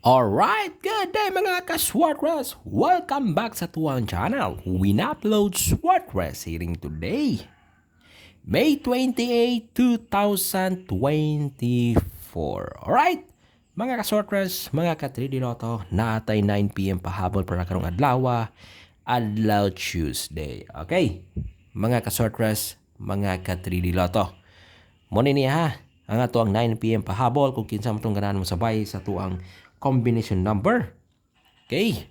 Alright, good day mga ka-Swartras! Welcome back sa tuwang channel. We upload Swartras hearing today, May 28, 2024. Alright, mga ka-Swartras, mga ka-3D Lotto, naatay 9 PM pahabol para karong adlaw, adlaw Tuesday. Okay, mga ka-Swartras, mga ka-3D Lotto. Muna niya ha, ang ato ang 9 PM pahabol kung kinsa mo itong ganahan mo sabay sa tuang combination number. Okay.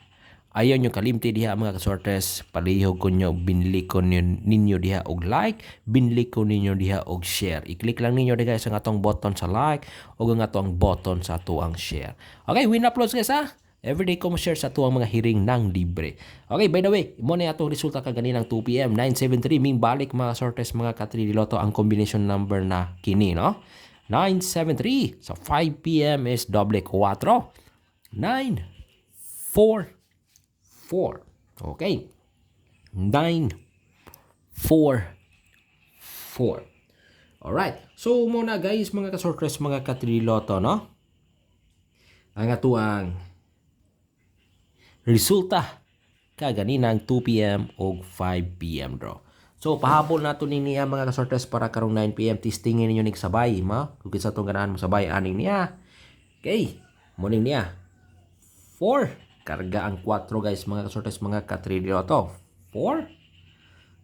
Ayaw nyo kalimti diha mga kasortes, palihog ko nyo, binili ko ninyo diha og like, binili ko ninyo diha og share. I-click lang ninyo diha sa atong button sa like o ang atong button sa tuang share. Okay, win uploads guys ha. Everyday ko mo share sa tuang mga hearing ng libre. Okay, by the way, mo na atong resulta kaganinang 2 PM, 973 ming balik mga sortes mga ka-3D Lotto ang combination number na kini, no? 973 sa 5 PM is doble 4. 9 4 4. Okay. 9 4 4. Alright. So muna guys mga ka-sortres mga ka-3D Lotto, no? Ang atuang resulta kaganinang 2 PM o 5 PM draw. So pahabol nato ni niya mga kasortes para karong 9 PM testingin ninyo nig sabay, ma. Kung kinsa tong ganahan mo sabay aning niya. Okay. Morning niya. 4. Karga ang 4 guys mga kasortes mga ka-3D Lotto. 4.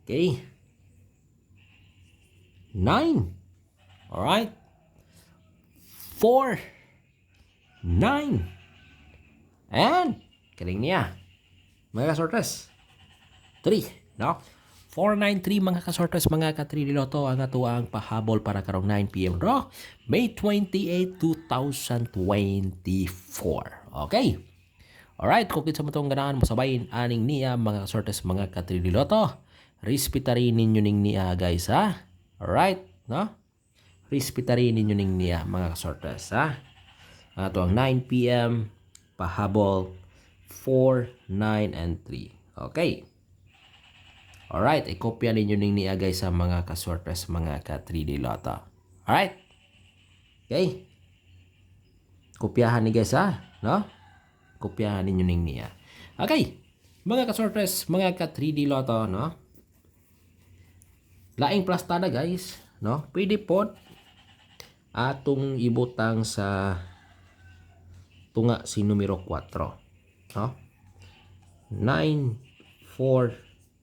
Okay. 9. Alright. 4. 9. And kaling niya. Mga kasortes. 3. No? 493 mga kasortes mga ka-3D Lotto ang atuang pahabol para karong 9 PM draw. May 28, 2024. Okay. Alright, kung kinsa mo itong ganahan mo sabayin aning niya mga kasortes mga ka-3D Lotto. Respetarin ninyo ning niya guys ha. Alright, no? Respetarin ninyo ning niya mga kasortes ha. Ang atuang 9 PM pahabol 4, 9, and 3. Okay. Alright, ikopya ninyo ning niya guys sa mga kasortes mga ka-3D Lotto. Alright. Okay. Kopyahan ni guys ha, no? Kopyahan ninyo ning niya. Okay. Mga kasortes, mga ka-3D Lotto, no? Laing plastada guys, no? Pwede po atong ibutang sa tunga si numero 4, no? 9, 4,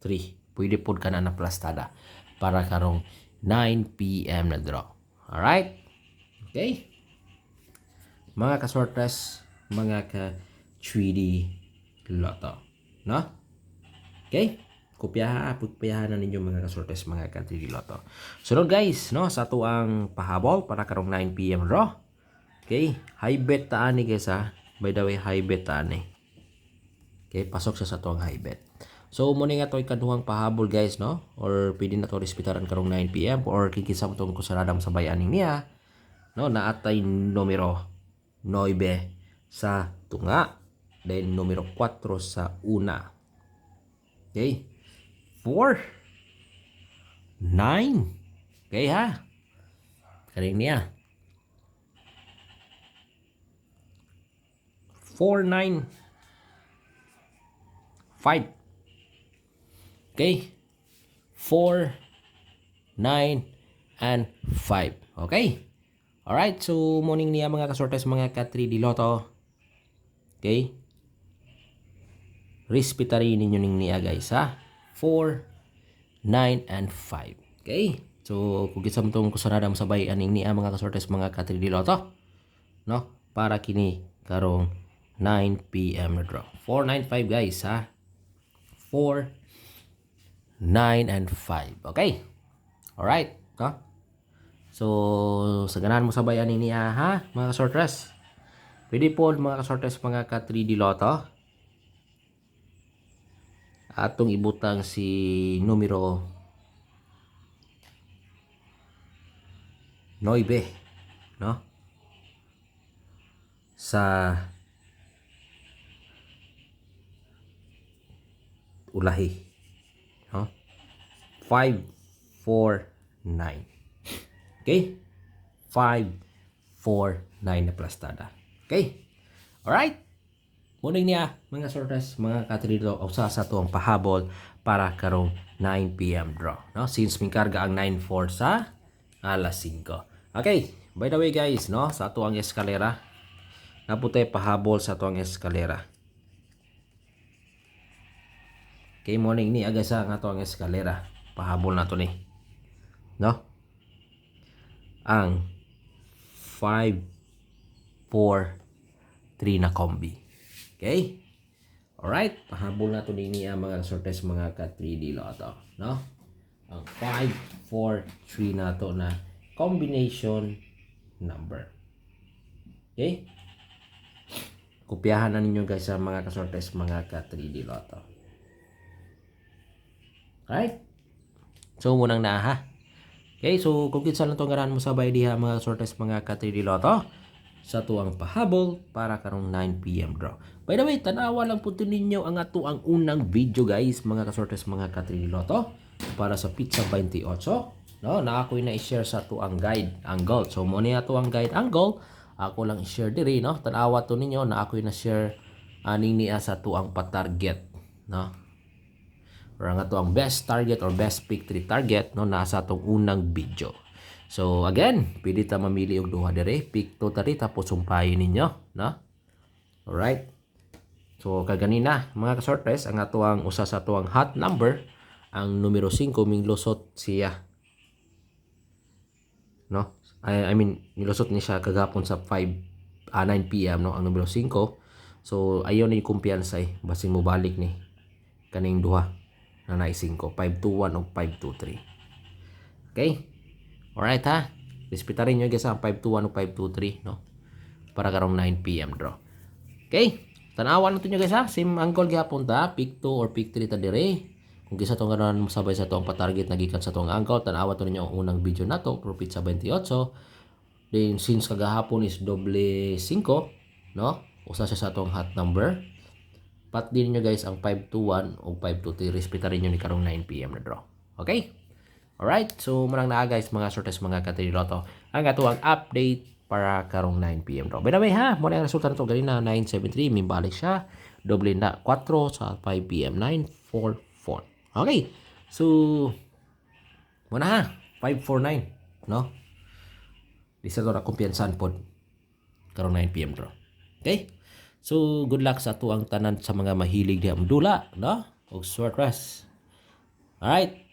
3. Pwede po ka na plastada para karong 9 PM na draw. Alright? Okay? Mga kasortes, mga ka-3D Lotto. No? Okay? Kopyahan na ninyo mga kasortes, mga ka-3D Lotto. Sunod guys, no? Sa tuang pahabol para karong 9 PM draw. Okay? High bet taan ni guys ha. By the way, high bet taan ni. Okay? Pasok siya sa tuang high bet. So, muna nga ito ikaduhang pahabol guys, no? Or pwede na ito respetaran karong 9 PM or kikisa mo itong kusaradang sa bayaning niya. No? Naatay numero 9 sa tunga. Then numero 4 sa una. Okay? 4. 9. Okay ha? Karing niya. 4, 9, 5. Okay? 4, 9, and 5. Okay? Alright, so morning niya mga kasortes mga ka-3D Lotto. Okay? Respetarin ninyo ning niya guys ha. 4, 9, and 5. Okay? So, kung kinsa mo itong kusaradang sabay aning niya mga kasortes mga ka-3D Lotto. No? Para kini karong 9 PM na draw. 4, 9, 5 guys ha. 4, 9, and 5. Okay? Alright. No? So, sa ganahan mo sabayan niya ha, mga kasortres. Pwede po mga kasortres mga ka-3D Lotto. Atong ibutang si numero 9, no? Sa ulahi, no? 5, 4, 9. Okay? 5, 4, 9 na plastada. Okay? Alright? Muning niya, mga sorters, mga katrilo, usa sa tuwang pahabol para karong 9 p.m. draw. No? Since may karga ang 9-4 sa alas 5. Okay, by the way guys, no? Sa tuwang eskalera, naputay pahabol sa tuwang eskalera. Okay, morning ni aga sa nga tuwang eskalera. Pahabol na to ni. No? Ang 5, 4, 3 na combi. Okay? Alright, pahabol na to din niya mga sortes mga ka-3D Lotto, no? Ang 5, 4, 3 na to na combination number. Okay? Kopyahan na ninyo guys sa mga kasortes mga ka-3D Lotto. Alright? So, munang na ha. Okay, so kung kinsa lang itong garan mo sabay diha mga sortes mga ka-3D Lotto sa tuwang pahabol para karong 9 p.m. draw. By the way, tanawa lang po ninyo ang ato ang unang video guys, mga kasortes mga ka-3D Lotto para sa Pizza 28. No, na ako'y na-share sa ato ang guide angle. So mo ni ato ang guide angle, ako lang i-share diri, no. Tanawa to ninyo na ako'y na-share aning niya sa ato ang pa-target, no. Or ang ato ang best target or best pick 3 target, no, nasa atong unang video. So again, pwede ta mamili og duha dire, pick to tari tapos sumpayin ninyo, no? Alright. So kaganina, mga kasortes, ang ato ang usa sa ato ang hot number, ang numero 5 ming lusot siya. No? I mean, nilusot ni siya kagapon sa 9 PM, no, ang numero 5. So ayon ni kumpiyansa basin mo balik ni kaning duha na naay 5, 521 o 523. Okay? Alright ha. Respetarin nyo guys ang 521 o 523, no? Para karong 9 p.m. draw. Okay? Tanawan natin nyo guys ha. Same angle gihapon ta. Pick 2 or pick 3 ta dire. Kung kisa itong gano'n masabay sa itong patarget nagikan sa itong angle, tanawan to ninyo ang unang video na to. Profit sa 28. Then since kagahapon is doble 5, no? Usa siya sa itong hot number. Pat din nyo guys ang 521 o 523. Respetarin nyo ni karong 9 p.m. na draw. Okay? Alright, so manang naa guys mga sortes mga ka-3D Lotto ang atuang update para karong 9 p.m. draw. By the way ha, mo na ang resulta nito ganina 973, may balik siya. Doble na 4 sa 5 p.m. 944. Okay. So mo na ha, 549, no? Isa to na kumpiyansan pod karong 9 p.m. draw. Okay? So good luck sa atuang tanan sa mga mahilig diha mdula, no? Og sword rest. Alright.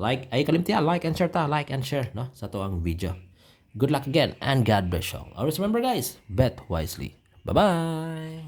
Like, ay kalimtiya, like and share, no? Sa to ang video. Good luck again and God bless you all. Always remember guys, bet wisely. Bye-bye!